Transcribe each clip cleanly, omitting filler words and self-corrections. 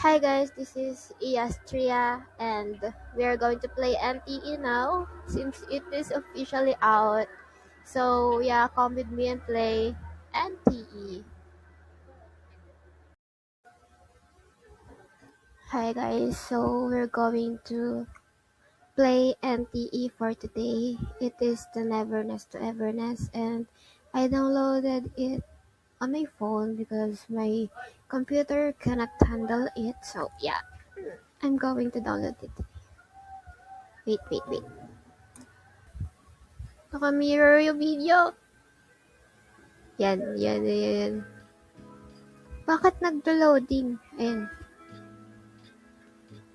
Hi guys, this is Iastria and we are going to play NTE now since it is officially out. So yeah, come with me and play NTE. Hi guys, so we're going to play NTE for today. It is the Neverness to Everness and I downloaded it on my phone because my computer cannot handle it. So yeah, I'm going to download it. Wait. Naka-mirror yung video. Yan. Bakit nagdo-loading? Ayan.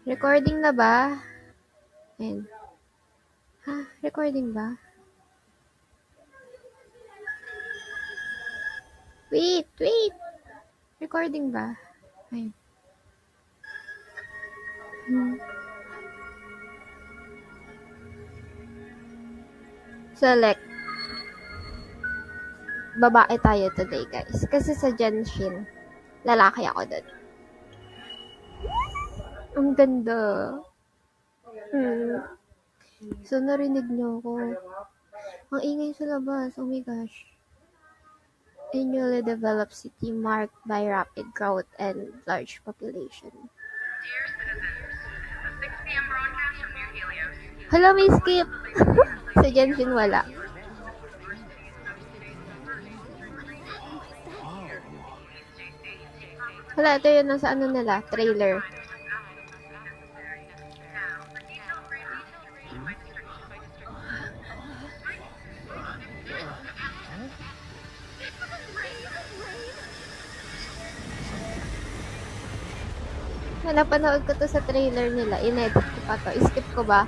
Recording na ba? Ayan. Ha? Recording ba? Wait. Recording ba? Ayan. Select. Babae tayo today, guys. Kasi sa Genshin, lalaki ako doon. Ang ganda. So, narinig niyo ako. Ang ingay sa labas. Oh my gosh. A newly developed city marked by rapid growth and large population. Dear citizens, the 6 p.m. broadcast from New Helios. Hala, may skip. Sa Genshin wala. Hala, ito yun nasa ano nila, trailer. Napanood ko to sa trailer nila. Inedit ko pa to. Skip ko ba?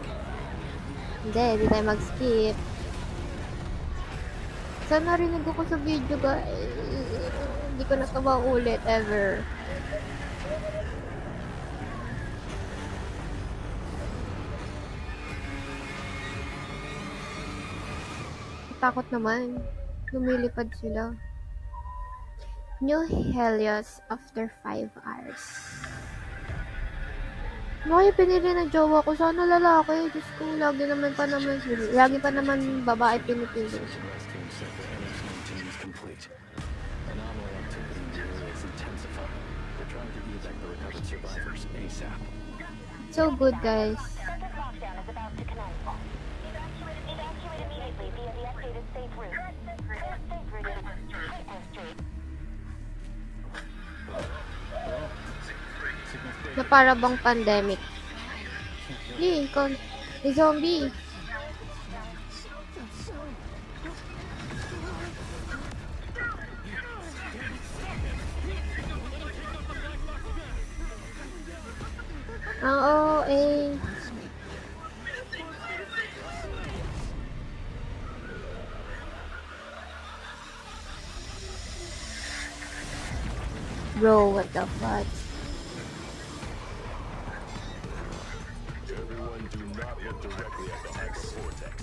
Hindi tayo mag-skip. Sana narinig ko sa video guys. Hindi ko na ito maulit ever. Takot naman. Lumilipad sila. New Helios after 5 hours. May pinili na jowa ko. Sana lalaki. Diyos ko, lagi pa naman babae pinipili. So good, guys. Na para bang pandemic. Ikaw, zombie. Ang OA. Bro, what the fuck?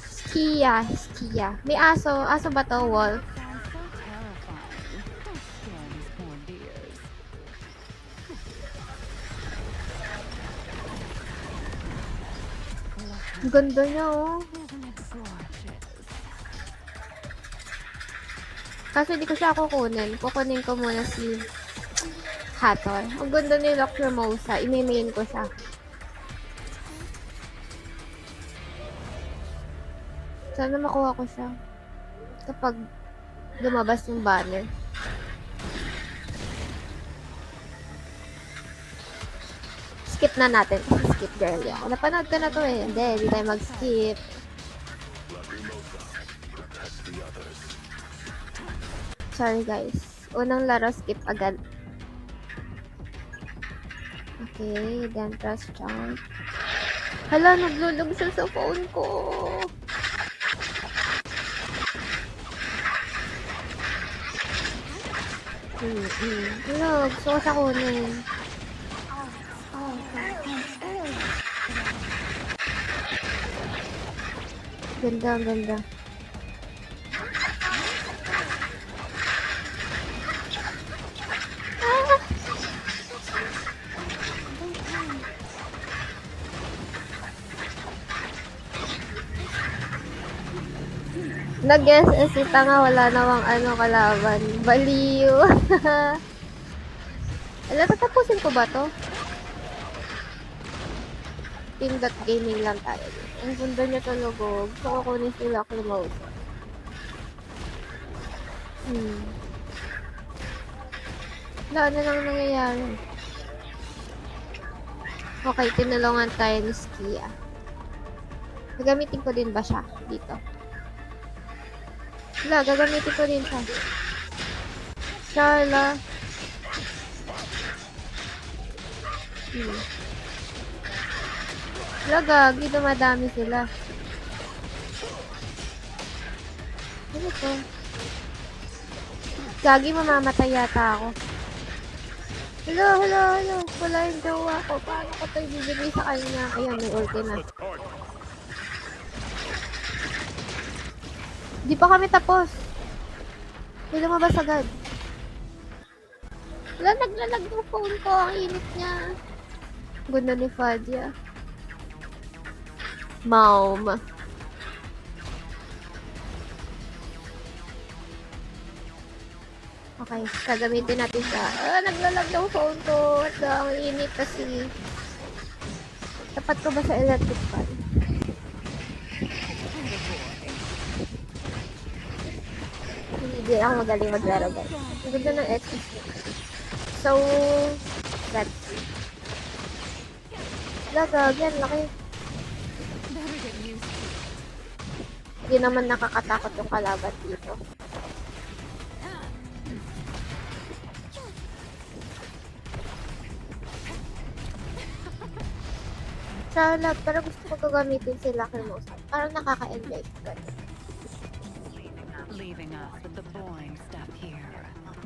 Skia. May aso. Aso ba to, Wolf? Ang ganda niya, oh. Kaso hindi ko siya kukunin. Kukunin ko muna si Hathor. Ang ganda ni Lacrimosa. I-main ko siya. Sana makuha ko siya. Kapag lumabas yung banner. Skip na natin. Skip, girl. Napanood ko na to eh. Hindi tayo mag-skip. Sorry guys. Unang laro, skip agad. Okay, then press jump. Hala, naglulog siya sa phone ko. Hala, gusto ko siya kunin. Ganda. Nag-guess eh, si Tanga wala namang ano kalaban. Baliw. Ala, tatapusin ko ba to? Team.gaming lang tayo. Ang ganda niya talaga. Gusto ko kunin sila kay Mouse. Wala na lang nangyayari. Okay, tinulungan tayo ni Skia. Gagamitin ko din ba siya dito? Wala, gagamitin ko din siya. Sharla. Wala, gagi, dumadami sila. Ano to? Gagi, mamamatay yata ako. Hello. Wala yung jowa ko. Paano ko ito ibibigay sa kanya? Ayan, may ulti na. Di pa kami tapos. May lumabas agad. Wala, naglalag yung phone ko. Ang init niya. Ganda ni Fadia. Maum. Okay, gagamitin natin siya. Naglalag yung phone ko. Ang init kasi. Tapat ko ba sa electric fan? Hindi ako magaling maglaro, guys. Ang ganda ng XS. So, that's it. Lagagyan, laki. Hindi naman nakakatakot yung kalaban dito. Charlotte, pero gusto ko gagamitin sila kay Mouse. Parang nakaka-enjoy ko. Leaving us with the boring stuff here.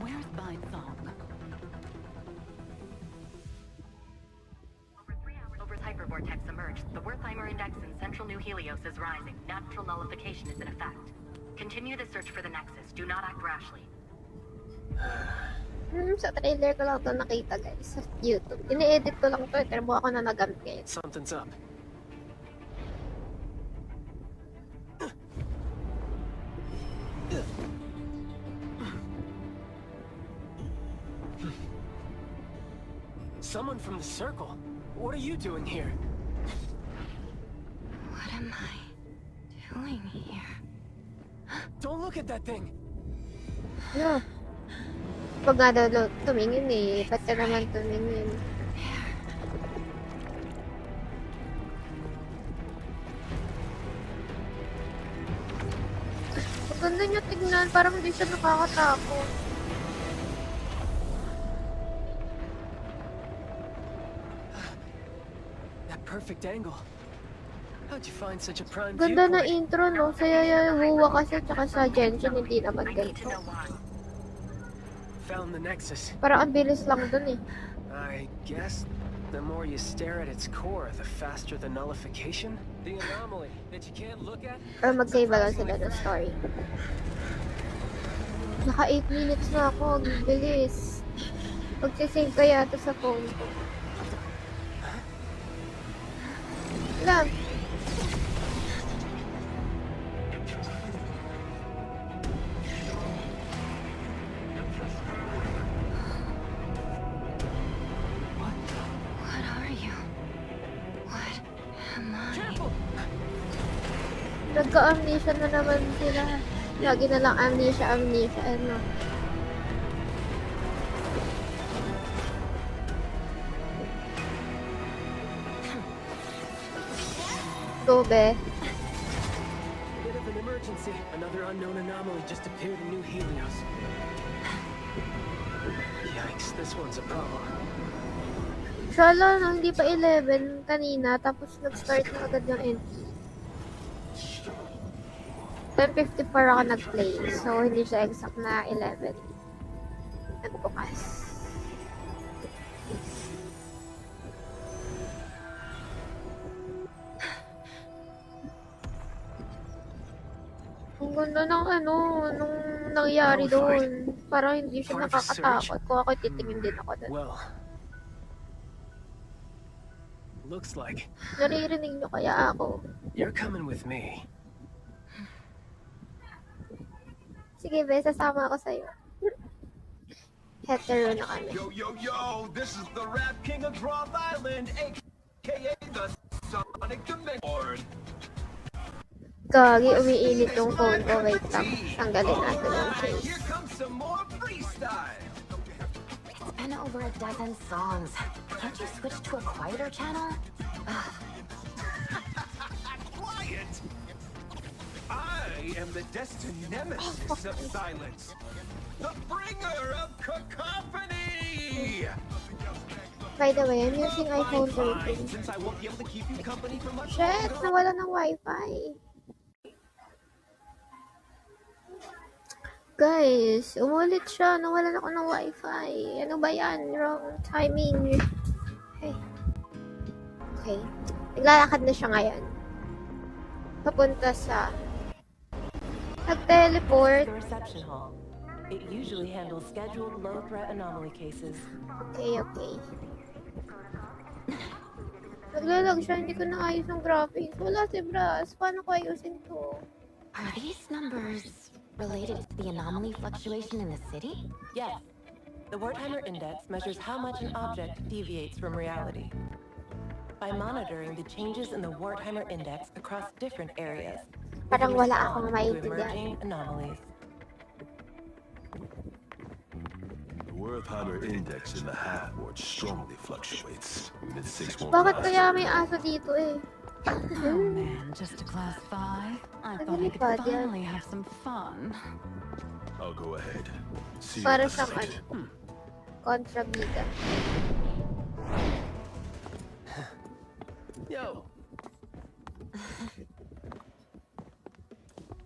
Where's Bindong? Over hypervortex emerged. The Wertheimer index in central New Helios is rising. Natural nullification is in effect. Continue the search for the Nexus. Do not act rashly. Sa trailer ko lang ito nakita, guys, sa YouTube. Ini-edit ko lang ito, pero mukha ko na nagamit ngayon. Something's up. Someone from the Circle. What are you doing here? What am I doing here? Don't look at that thing. Ano? Pag nga daw tumingin eh, ba't ka naman tumingin? Maganda niya tignan, parang hindi siya nakakatakot. That perfect angle. How'd you find such a prime Ganda na viewpoint? intro, no? Sa Yayahuwa kasi, tsaka sa Genshin, hindi naman I need to ganito. know why. Found the Nexus. Parang ang bilis lang dun eh. I guess the more you stare at its core, the faster the nullification. The anomaly that you can't look at. Or mag-save lang sila ng story. Naka 8 minutes na ako, ang bilis. Mag-save kaya ito sa phone ko. Lang. What are you? What am I? Careful! Nagka-amnesia na naman sila. Lagi na lang amnesia, ano. Go, be. Bit of an emergency. Another unknown anomaly just appeared in New Helios. Yikes, this one's a problem. Shala, no, hindi pa 11 kanina, tapos nag-start na agad yung NT. 10:54 ako nag-play, so hindi siya exact na 11. Nagbukas. Ang ganda ng ano, nung nangyari doon. Parang hindi siya nakakatakot. Kung ako titingin din ako doon. Well, looks like Naririnig niyo kaya ako. you're coming with me. Sige, be, sasama ako sa'yo. Hetero na kami. Yo, yo, yo, this is the Rap King of Groth Island, aka the Sonic Dimension. Gagi, umiinit yung phone ko. Wait lang. Tanggalin natin yung case. Here comes some more freestyle. It's been over a dozen songs. Can't you switch to a quieter channel? Quiet! I am the destined nemesis of silence. The bringer of cacophony! By the way, I'm using iPhone Fine, 13. since I won't be able to keep you company for much Shit, longer. nawala ng wifi. Guys, umulit siya. Nawalan ako ng wifi. Ano ba yan? Wrong timing. Okay. Okay. Naglalakad na siya ngayon. Papunta sa... Nag-teleport. The reception hall. It usually handles scheduled low-threat anomaly cases. Okay, okay. Naglalag siya. Hindi ko naayos yung graphics. Wala si Bras. Paano ko ayusin to? Are these numbers related to the anomaly fluctuation in the city? Yes. The Wertheimer Index measures how much an object deviates from reality. By monitoring the changes in the Wertheimer Index across different areas, we Parang can wala respond akong to maintindihan. emerging anomalies. The Wertheimer index in the half-board strongly fluctuates. Mid-6 won't Bakit last kaya may long. aso dito eh? Oh man, just a class 5? I thought I could Nalilipad yan. finally have some fun. I'll go ahead. See you Para at the siyang site. ano, kontrabida. Yo,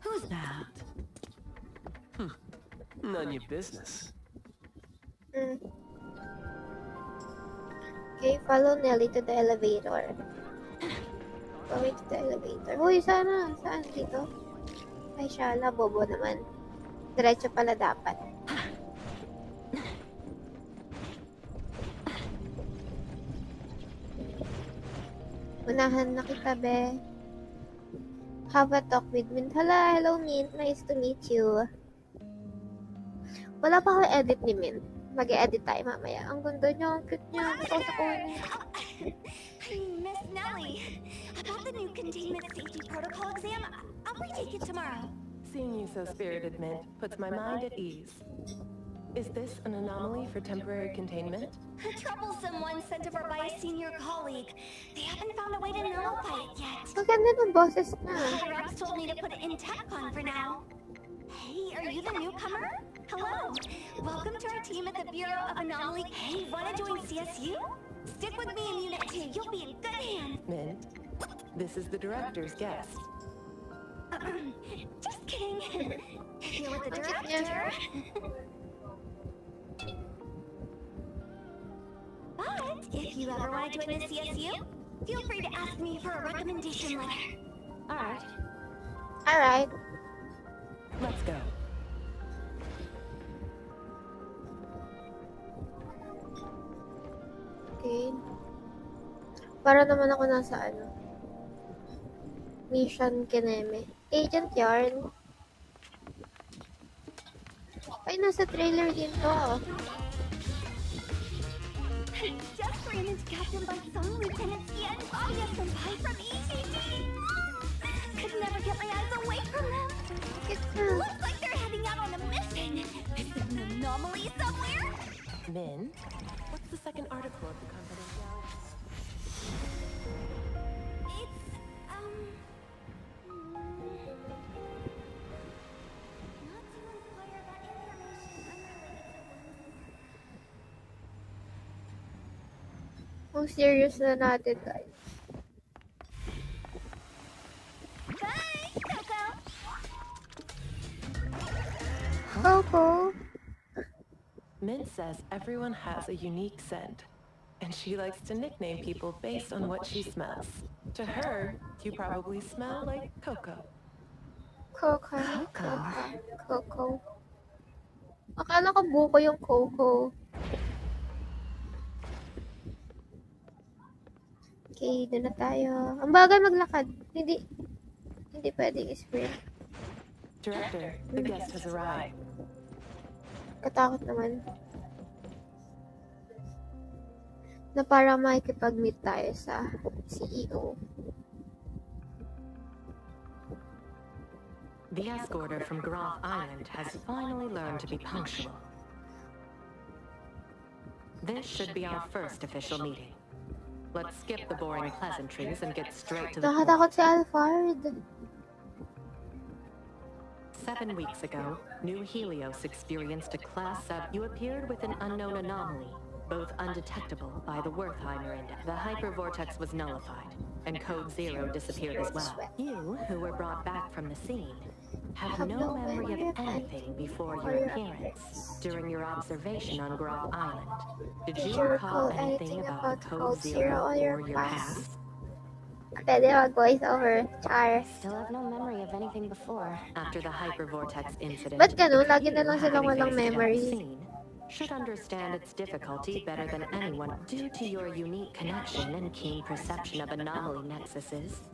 Who's that? none of your business. Mm. Okay, follow Nelly to the elevator. Going to the elevator. Uy, sana. Saan dito? Ay, shala. Bobo naman. Diretso pala dapat. Unahan na kita, be. Have a talk with Mint. Hello, Mint. Nice to meet you. Wala pa ako edit ni Mint. Mag-e-edit tayo mamaya. Ang ganda niya. Ang cute niya. Gusto ko sa corner. Miss Nellie, about the new containment safety protocol exam, I'll retake it tomorrow. Seeing you so spirited, Mint, puts my mind at ease. Is this an anomaly for temporary containment? A troublesome one sent over by a senior colleague. They haven't found a way to nullify it yet. Ang ganda ng boses na. The reps told me to put it in TechCon for now. Hey, are you the newcomer? Hello. Welcome to our team at the Bureau of Anomaly. Hey, wanna join CSU? Stick with me in Unit 2. You'll be in good hands. Mint, this is the director's guest. Just kidding. Here with the Ang cute niya. director. But if you ever want to join the CSU, feel free to ask me for a recommendation letter. Alright, Alright. let's go. Okay. Para naman ako nasa ano. Mission Kineme. Agent Yarn. Ay, nasa trailer din to. Just ran into Captain Bunsong, Lieutenant Ian, Fabia Senpai from ETG. Could never get my eyes away from them. Cute na. Looks like they're heading out on a mission. Is it an anomaly somewhere? Mint, what's the second article of the confidentiality? It's, not to inquire about information unrelated to Ang serious na natin, guys. Bye, Coco. Coco. Mint says everyone has a unique scent, and she likes to nickname people based on what she smells. To her, you probably smell like Coco. Coco. Coco. Akala ko buko yung Coco. Okay, doon na tayo. Ang bagal maglakad. Hindi pwedeng sprint. Director, the guest has arrived. Katakot naman. Na parang makikipag-meet tayo sa CEO. The escorter from Groth Island has finally learned to be punctual. This should be our first official meeting. Let's skip the boring pleasantries and get straight to the point. Nakatakot si Alphard. 7 weeks ago, New Helios experienced a Class 7. You appeared with an unknown anomaly, both undetectable by the Wertheimer Index. The hypervortex was nullified, and Code Zero disappeared as well. You, who were brought back from the scene, have no memory of anything before your appearance during your observation on Groth Island. Did you recall anything about Code Zero or your past? Pwede mag-voice over. Char. Still have no memory of anything before. After the hypervortex incident, Ba't ganun? Lagi na lang silang walang memory. Should understand its difficulty better than anyone due to your unique connection and keen perception of anomaly nexuses.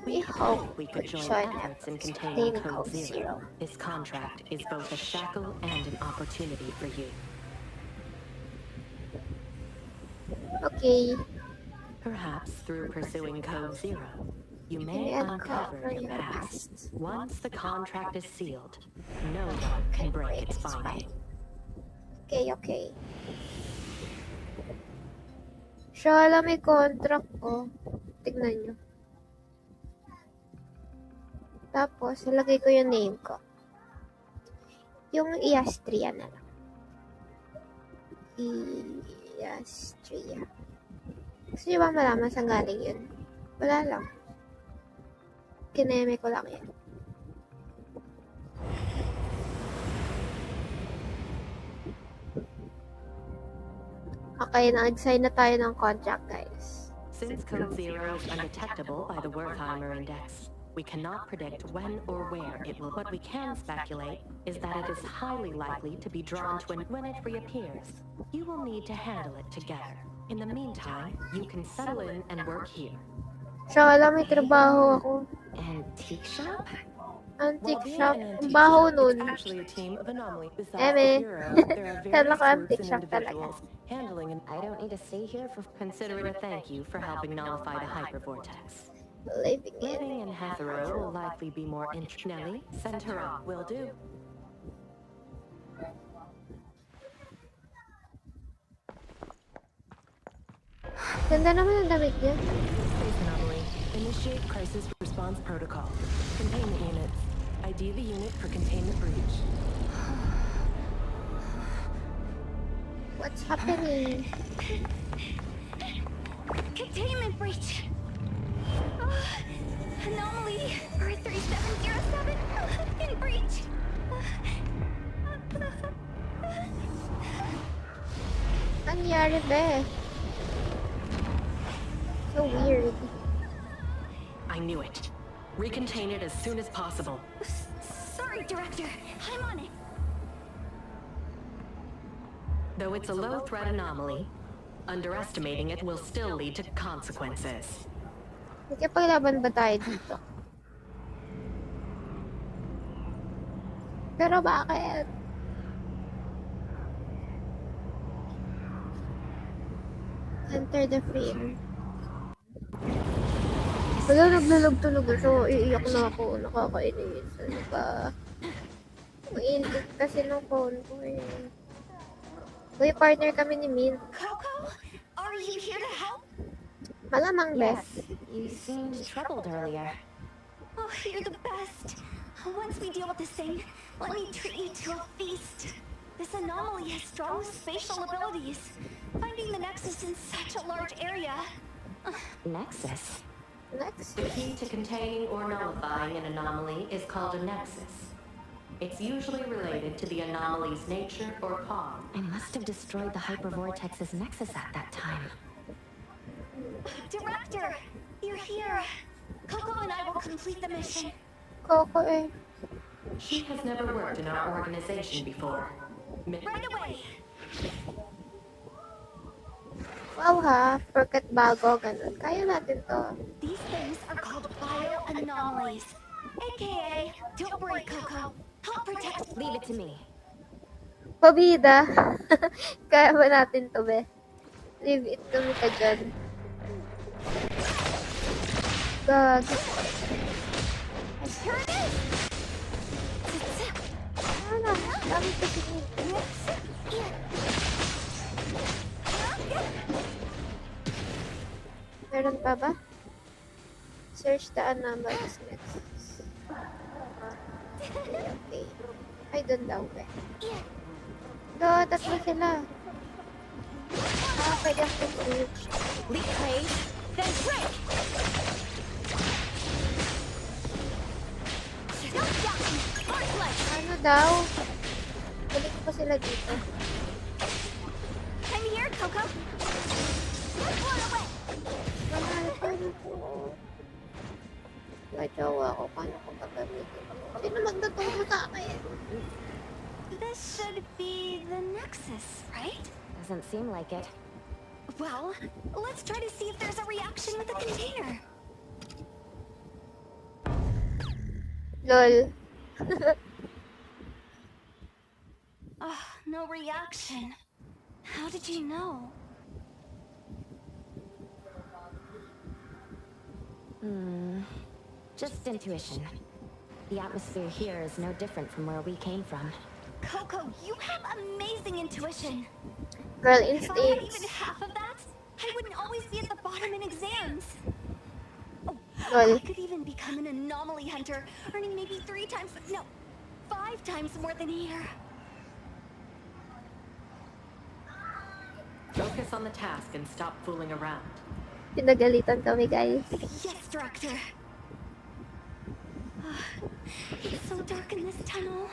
We hope We could join join efforts in containing containing Code Code Zero. Zero. This contract is both a shackle and an opportunity for you. Okay. Perhaps through pursuing Code Zero, you may May uncover your past. Once the contract is sealed, no one can break its binding. Okay. Siya alam may contract ko. Tignan nyo. Tapos, ilagay ko yung name ko. Yung Iastria na lang. Iastria. Gusto nyo ba malaman saan galing yun? Wala lang. Kineme ko lang yan. Okay, nag-sign na tayo ng contract, guys. Since Code Zero is undetectable by the Wertheimer Index, we cannot predict when or where it will. What we can speculate is that it is highly likely to be drawn to when it reappears. You will need to handle it together. In the meantime, you can settle in and work here. Siya alam may trabaho ako. Antique shop? Antique While being shop. an Ang antique baho shop, nun. It's actually a team of anomaly. Besides Eme. the Bureau, there are Kala various ko antique groups and shop talaga. individuals handling an I don't need to stay here for consider it a thank you for helping nullify the hypervortex. Living in. Living in Hathero will likely be more interesting. Nelly, send her on. will do. Ganda naman ang damit niya. Space anomaly. Initiate crisis response protocol. Containment units. ID the unit for containment breach. What's happening? Containment breach! Anomaly 3707 in breach! Nangyari ba? So weird. I knew it. Recontain it as soon as possible. Sorry, Director. I'm on it. Though it's a low-threat anomaly, underestimating it will still lead to consequences. Nagkapaglaban ba tayo dito? Pero bakit? Enter the frame. Wala, naglalagtunog so iiyak na ako. Nakakainis. Ano ba? Mainit kasi ng phone ko eh. Uy, partner kami ni Mint. Coco, are you here to help? Malamang best. You seemed troubled earlier. Oh, you're the best. Once we deal with this thing, let me treat you to a feast. This anomaly has strong spatial abilities. Finding the Nexus in such a large area. Nexus? Next. The key to containing or nullifying an anomaly is called a nexus. It's usually related to the anomaly's nature or cause. I must have destroyed the hypervortex's nexus at that time. Director, you're here. Coco and I will complete the mission. Coco eh. She has never worked in our organization before. Right away. Wow ha, porket bago, ganun. Kaya natin to. These things are called bioanomalies. AKA, don't worry, Coco. Help protect. Leave it to me. Pabida. Kaya ba natin to, be? Leave it to me ka dyan. Gagi. Here it is. Ano? Dami ko sige. Meron pa ba? Search the anomalous nexus. Okay. Ay, doon daw, be. Tatlo sila. Pwede akong search. Leap praise, then break! Ano daw? Balik ko pa sila dito. I'm here, Coco. Blown away. Mahal ko na po. Majowa ko. Paano ko gagamitin? Sino magtuturo sa akin? This should be the Nexus, right? Doesn't seem like it. Well, let's try to see if there's a reaction with the container. Lol. Oh, no reaction. How did you know? Just intuition. The atmosphere here is no different from where we came from. Coco, you have amazing intuition. Girl If I had even instincts. half of that, I wouldn't always be at the bottom in exams. Oh, Lol. I could even become an anomaly hunter, earning maybe 3 times, no, 5 times more than here. Focus on the task and stop fooling around. Pinagalitan kami, guys. Yes, Director. It's so dark in this tunnel.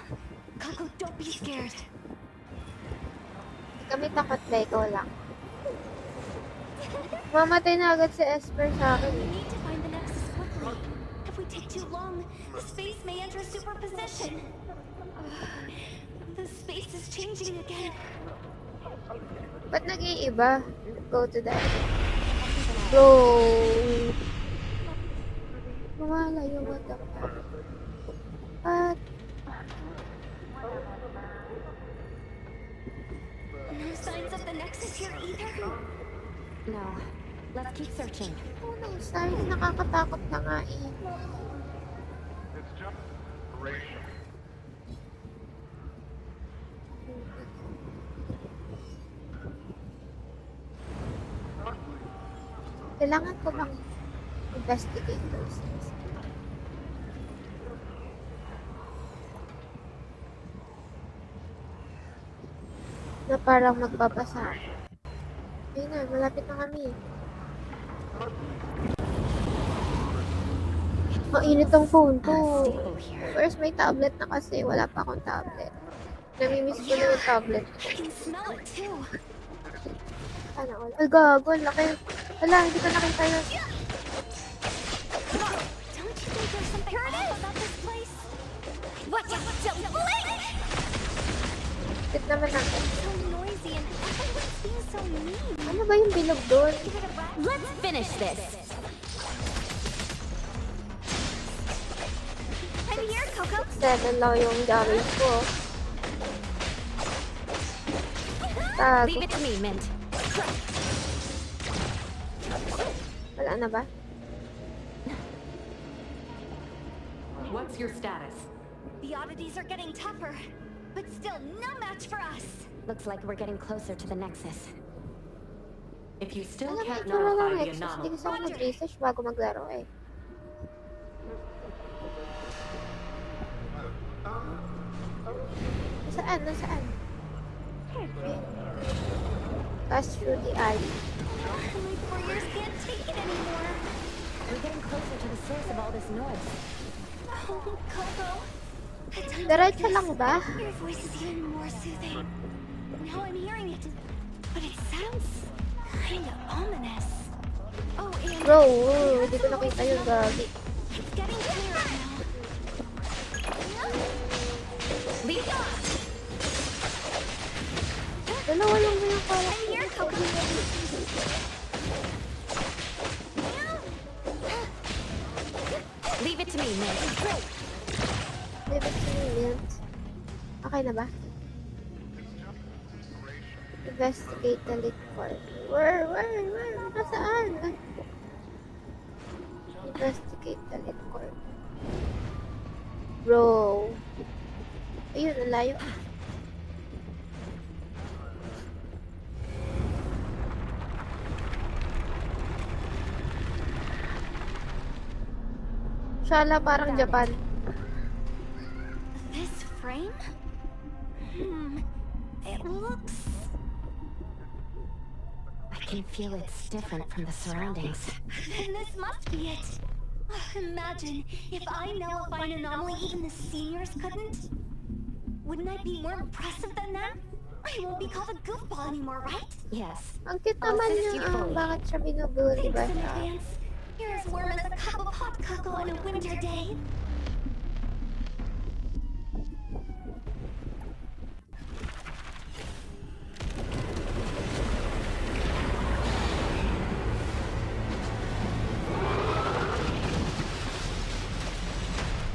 Coco, don't be scared. Hindi kami takot, ba? Ikaw lang. Mamatay na agad si Esper sa akin. We need to find the Nexus quickly. If we take too long, the space may enter superposition. The space is changing again. Ba't nag-iiba? Go to that. Bro! Lumalayo, what the fuck? What? No signs of the Nexus here either. No. Let's keep searching. Oh, no, sorry. Nakakatakot na nga eh. Kailangan ko bang investigate those things? Na parang magbabasa. Ayun na, malapit na kami. Ang init ang phone ko. First, may tablet na kasi. Wala pa akong tablet. Namimiss ko na yung tablet ko. I can smell it too. Sana wala. Ay, gago. Ang laki. Wala, hindi ko nakita yun. Don't you think there's something off about this place? Watch out! Don't blink! Sit naman natin. So noisy and everyone's being so mean. Ano ba yung bilog doon? Let's finish this! I'm here, Coco. 7 lang yung damage ko. Tago. Leave it to me, Mint. Wala na ba? What's your status? The oddities are getting tougher, but still no match for us. Looks like we're getting closer to the Nexus. If you still Alam mo, can't ito na lang notify the Nexus. Hindi anomaly... kasi ako mag-research bago maglaro eh. Saan? Nasaan? Pass through the alley. My warriors can't take it anymore. We're getting closer to the source of all this noise. Oh, Coco. At times Diretso like lang this, ba? your voice is even more soothing. Now I'm hearing it, but it sounds kind of ominous. Oh, and Bro, hindi ko nakita yung gagi. it's getting clearer now. Leave off! Dalawa lang ba yung kala? I'm here, Coco. Leave it to me, Mint. Leave it to me, Mint. Okay na ba? Investigate the lead core. Where? Nasaan? Investigate the lead core. Bro. Ayun, ang layo. Shala, parang Japan. This frame? It looks... I can feel it's different from the surroundings. Then this must be it. Imagine if I nullify an anomaly even the seniors couldn't. Wouldn't I be more impressive than them? I won't be called a goofball anymore, right? Yes. Ang cute naman niya. Bakit siya binubuli ba Thanks in siya? advance. You're as warm as a cup of hot cocoa on a winter day.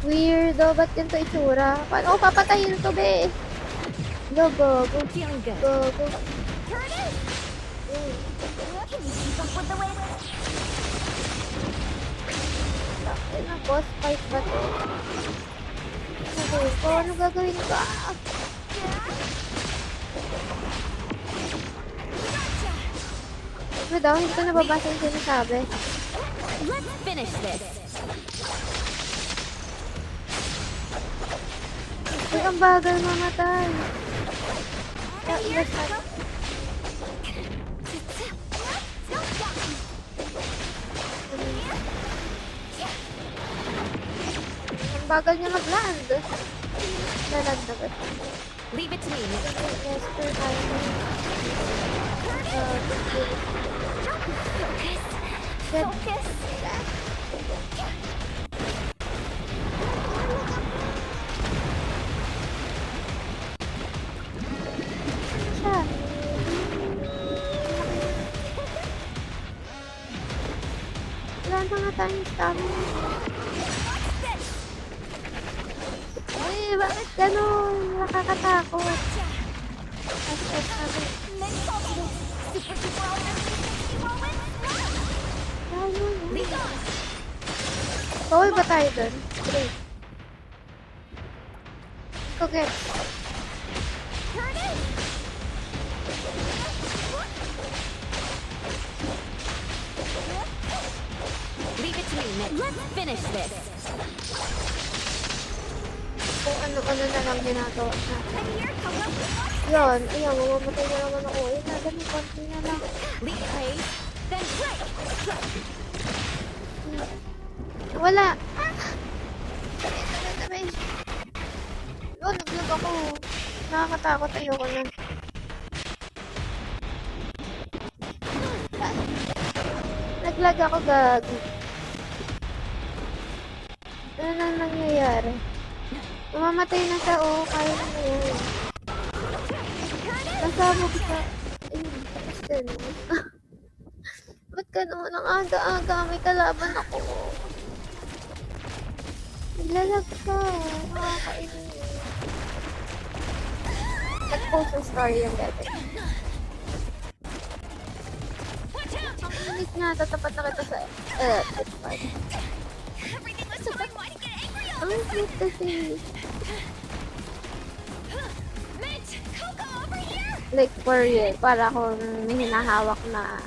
Weirdo, ba't ganito itsura? Paano ko papatayin to, be? Gogo. Feeling good. Gogo. Here it is! Can you keep up with the way Bakit na boss fight ba to? Ano ko? Ano gagawin ko? Ano daw? Hindi ko nababasa yung sinasabi. Let's finish this. Uy, ang bagal mamatay. Ang bagal niya mag-land. Naland na ba? Leave it to me. Lester Hyman. Focus! Siya. Wala na nga tayong stamina. Uy, bakit ganun? Nakakatakot. Next option! Super super ultra 360 moment! Lead on! Bawal ba tayo dun? Great. Go get. Here it is! Leave it to me, Nick. Let's finish this. Kung ano-ano na lang ginagawa natin. I'm here, Coco! Yun, ayun, mamamatay na naman ako. Ayun, nagano, konti na lang. Lead praise, then break. Wala! Ah! Tabi. Oh, naglag ako. Nakakatakot, ayoko na. Naglag ako, gagi. Ano nang nangyayari? Mamamatay na siya, oh. Kaya na yan. Nasabog siya. Ayun, tapos din. Ba't gano'n? Ang aga-aga, may kalaban ako. Naglalag siya. Nakakainis. Nag-post ng story yung bebe. Ang init nga, tatapat na kita sa pitpad. Everything was fine, why did you get angry all Ang cute kasi. Mint! Coco, over here! Like for real, para akong may hinahawak na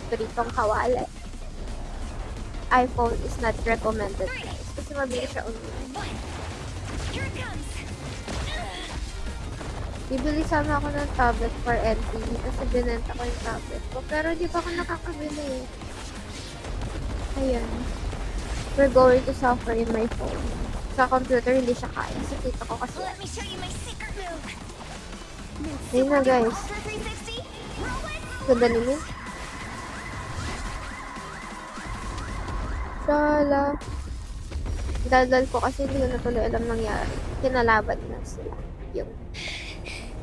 pritong kawali. iPhone is not recommended. Kasi mabilis siya online. Here it comes! Bibili sana ako ng tablet for NTV kasi binenta ko yung tablet ko. Pero di pa ako nakakabili eh. Ayan. We're going to suffer in my phone. Sa computer, hindi siya kaya. Sa tito ko kasi. Let me show you my secret move! Ayun na guys. Ultra 360? Roll it! Ganda ni Min. Shala. Daldal ko kasi hindi ko na tuloy alam nangyari. Kinalaban na sila. Yung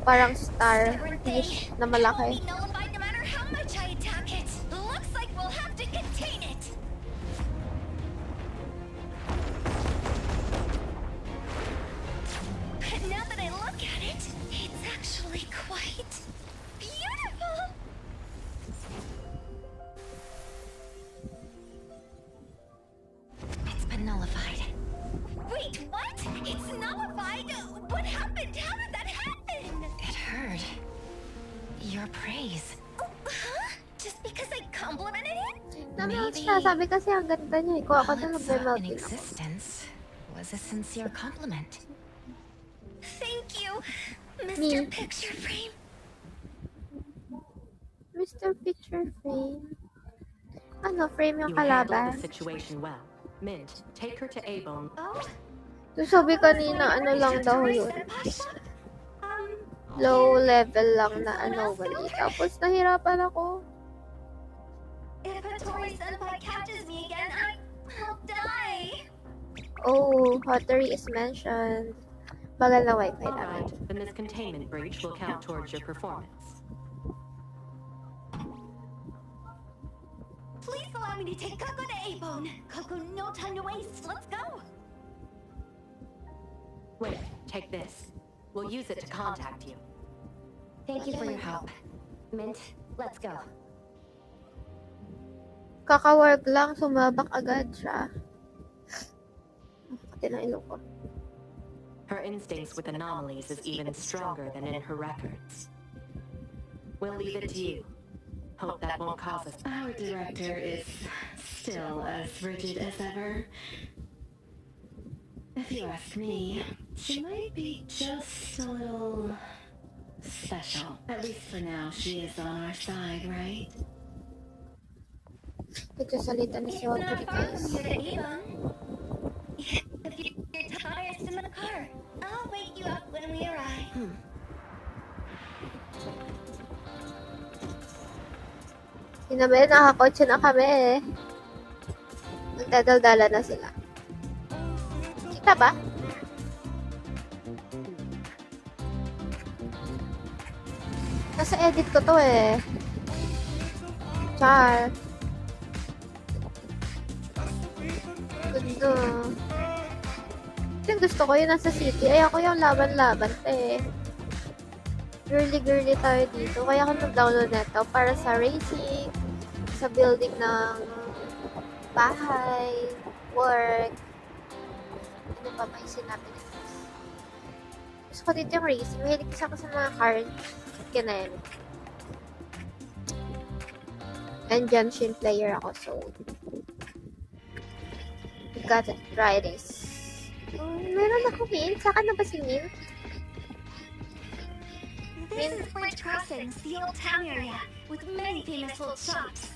parang starfish na malaki. Be nullified no matter how much I attack it. Looks like we'll have to contain it. Now that I look at it, Nag-melt Maybe siya. Sabi kasi ang ganda niya. Kung ako na Alyssa in mag-melt din ako. existence was a sincere compliment. Thank you, Me. Mr. Picture Frame. Mr. Picture Frame. Ano, frame yung You handled kalaban? the situation well. Mint, take her to A-Bone. Oh, So, sabi kanina, ano lang daw yun. Low level lang na anomaly. Tapos, nahirapan ako. If Hattori Senpai catches me again, I'll die. Oh, Hattori is mentioned. Bagal na wifi namin. Alright, then this containment breach will count towards your performance. Please allow me to take Coco to A-Bone. Coco, no time to waste. Let's go. Wait, take this. We'll use it to contact you. Thank you for your help. Mint, let's go. Kaka-work lang, sumabak agad siya. Pati na ilo ko. Her instincts with anomalies is even stronger than in her records. We'll leave it to you. Hope that won't cause us. Our director is still as rigid as ever. If you ask me, she might be just a little special. At least for now, she is on our side, right? Nagsasalita na si Hattori, guys. If your tire's in the car, I'll wake you up when we arrive. Sinabi, nakakotse na kami eh. Nagdadaldala na sila. Kita ba? Nasa edit ko to eh. Char. Ganda. Yung gusto ko yun nasa city. Ay, ako yung laban-laban eh. Girly-girly tayo dito. Kaya ako nag-download neto para sa racing, sa building ng bahay, work. Ano pa may sinabi nito? Gusto ko dito yung racing. Mahilig kasi ako sa mga car. Ganun. And Genshin player ako, so we gotta try this. Oh, meron ako mint. Saka na ba si mint? This is Bridge Crossings, the old town area, with many famous old shops.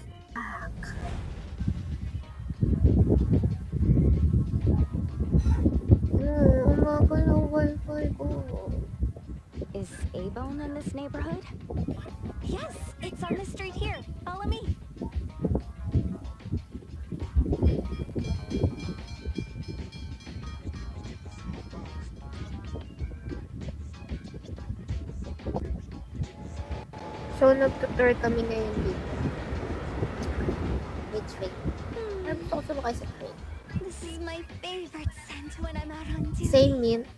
Umagal ang wifi ko. Is A-Bone in this neighborhood? Yes, it's on the street here. Follow me. So, nag-tour kami ngayon dito. With train. Gusto ko sumakay sa train. This is my favorite scent when I'm out on duty. Same mint.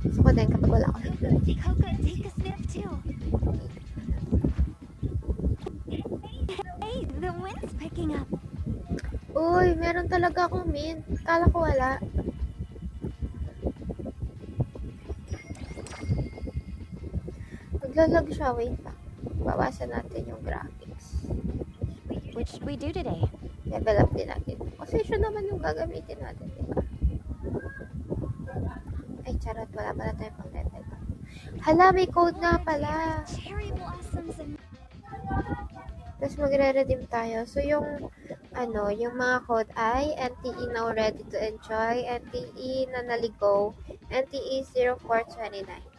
Gusto ko din kapag wala ako dito. Coco, take a sniff too. Hey, the wind's picking up. Uy, meron talaga akong mint. Kala ko wala. Maglalag siya. Wait lang. Bawasan natin yung graphics. What should we do today? Level up din natin. Kasi siya naman yung gagamitin natin, diba? Ay, charot. Wala pala tayo pang level up. Hala, may code nga pala. Cherry blossoms and Tapos magre-redeem tayo. So, yung yung mga code ay NTE now ready to enjoy, NTE na naligo, NTE 0429.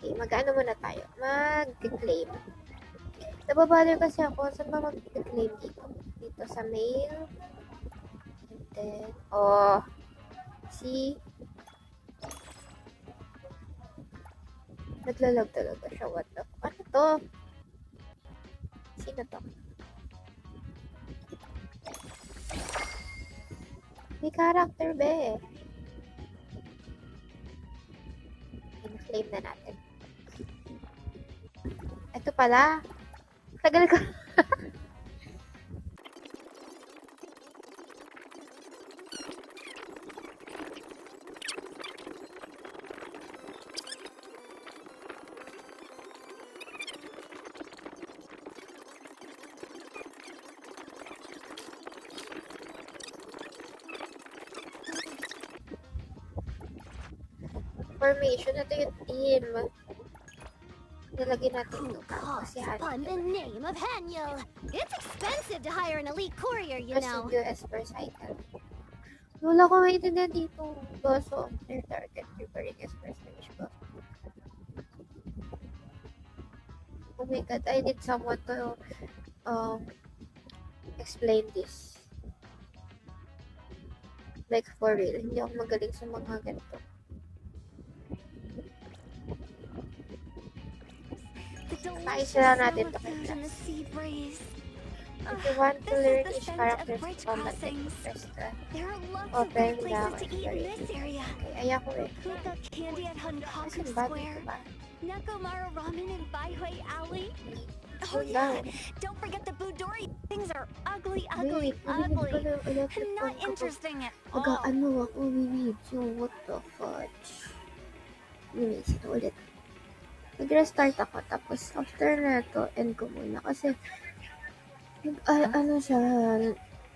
Okay, mag-ano muna tayo? Mag-claim. Nababother kasi ako. Saan ba mag-claim dito? Dito sa mail. And then, see? Naglalag talaga siya. What the fuck? Ano to? Sino to? May character be. In-claim na natin. Ito pala. Tagal ko. formation. Ito yung team. Nalagyan natin Who ito para calls kasi upon the name of Haniel? It's expensive to hire an elite courier, you know. Presidio Esper cycle. Wala ko maintindihan dito. Also, their target preparing Esper finish ba? Oh my god, I need someone to explain this. Like for real, hindi ako magaling sa mga ganito. The Ayos delicious na smell natin of to kay food and the Flash. sea breeze. If you want to This is learn the each scent of character's bridge combat crossings. press the There are lots of open great down places to eat in this area. Okay, ayaw ko eh. Hookah candy at Hankaku Asan ba Square. dito ba? Nakamara Ramen in Baihui Alley. Oh Hold yeah, down. don't forget the Budori. Things are ugly, ugly, Wait, bibili ko ugly. ng electric And not fan kapag interesting at all. mag-ano ako video. What the fudge? Anyways, ito ulit. Nag-restart ako, tapos after na ito, end ko muna. Kasi, ano siya,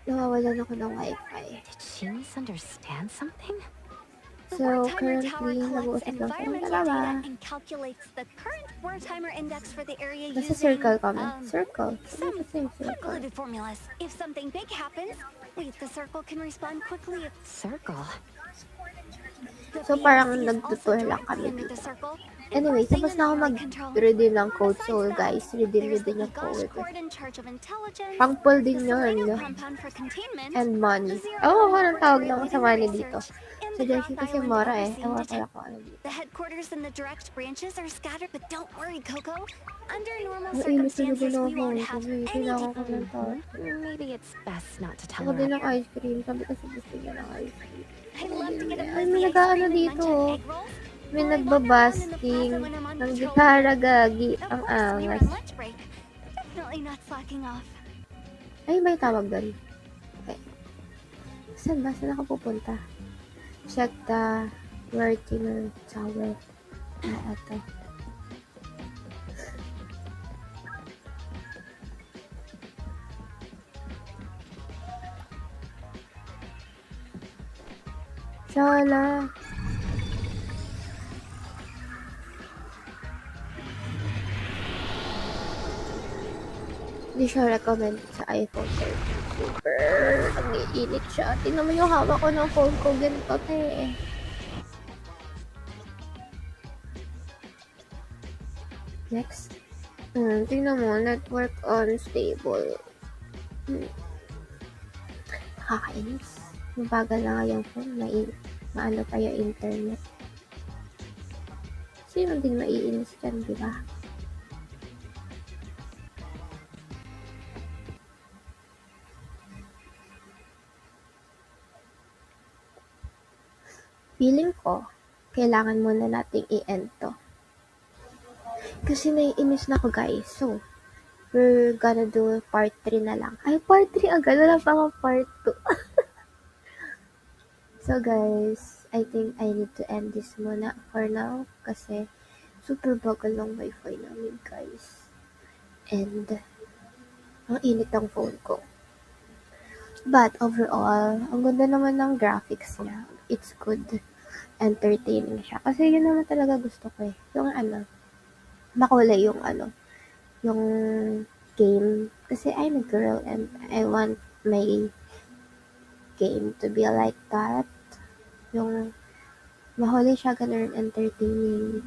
nawawalan ako ng wifi. Did she misunderstand something? The So, Wartimer Tower currently, collects nag-uusap lang kami environmental dalawa. data and calculates the current Wartimer index for the area Nasa using circle kami. Circle. some Ano kasi yung circle? convoluted formulas. If something big happens, the circle can respond quickly. Circle? The So, parang PMC is nagtutour also lang kami directly under dito. the circle. Anyway, Enforcing tapos na ako anomaly control. mag-redeem ng code. So, Besides that, guys, redeem nyo there's din the yung Gosh code. Court in charge of intelligence, Pang-pull the din Sereno yun. compound for containment, And money. Zero Oo, ako Hour nang tawag for ng leading kasama ni dito. research, and So, the dyan Goth siya kasi Island Mora eh. overseeing Ewan ko detect- lang kung ano dito. The headquarters and the direct branches are scattered, but don't worry, Coco. Under normal Ang init na circumstances, din we ako. won't have Sabi, any kailangan ko ng tawag. Maybe it's best not to tell Ako din her. ng ice cream. Sabi kasi gusto niya ng ice cream. I love to get a Ay, fuzzy may ice nag-ano cream and dito. munch on egg rolls. May Well, I wander around in the nagbabasting. plaza when I'm on Ng patrol. gitara gagi. Of Ang course, we were angas. on lunch break. Definitely not slacking off. Ay, may tawag doon. Okay. Saan ba? Saan ako pupunta? Check the Wartimer Tower. Ito. Shala. Hindi siya recommend sa iPhone 13. Super. Ang iinit siya. Tingnan mo yung hawak ko ng phone ko. Ganito, te. Next. Tingnan mo. Network unstable. Nakakainis. Mabagal na nga yung phone. Maano pa yung internet. Sino din maiinis dyan, di ba? Feeling ko, kailangan muna nating i-end to. Kasi naiinis na ako, guys. So, we're gonna do part 3 na lang. Ay, part 3 agad. Wala pa akong part 2. So, guys, I think I need to end this muna for now. Kasi, super bagal ng wifi namin, guys. And, ang init ng phone ko. But, overall, ang ganda naman ng graphics niya. It's good. Entertaining siya. Kasi yun naman talaga gusto ko eh. Yung makulay yung yung game. Kasi I'm a girl and I want my game to be like that. Yung mahuli siya, ganun, entertaining.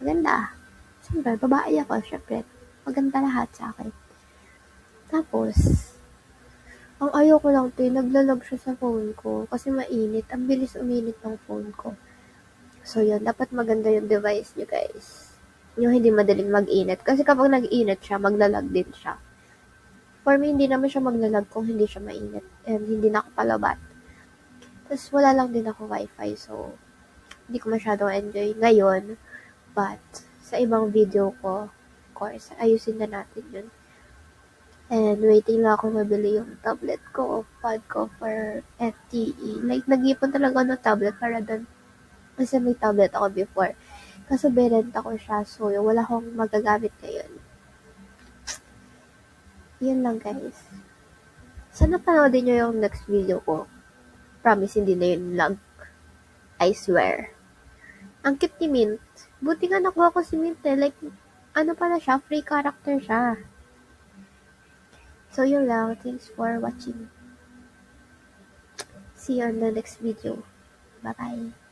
Maganda. Siyempre, babae ako, syempre. Maganda lahat sa akin. Tapos, ang ayaw ko lang ito, naglalag siya sa phone ko kasi mainit. Ang bilis uminit ng phone ko. So, yun. Dapat maganda yung device nyo, guys. Yung hindi madaling mag-init. Kasi kapag nag-init siya, maglalag din siya. For me, hindi naman siya maglalag kung hindi siya mainit. And hindi nakapalabat. Tapos, wala lang din ako wifi. So, hindi ko masyadong enjoy ngayon. But, sa ibang video ko, of course, ayusin na natin yun. And waiting lang ako mabili yung tablet ko, pad ko for FTE. Like, nag-ipon talaga ng tablet para doon. Kasi may tablet ako before. Kaso binenta ko siya, so wala akong magagamit ngayon. Yun lang, guys. Sana panoodin nyo yung next video ko. Promise, hindi na yun lang. I swear. Ang cute ni Mint. Buti nga nakuha ko si Mint eh. Like, ano pala siya? Free character siya. So yun lang. Thanks for watching. See you on the next video. Bye-bye.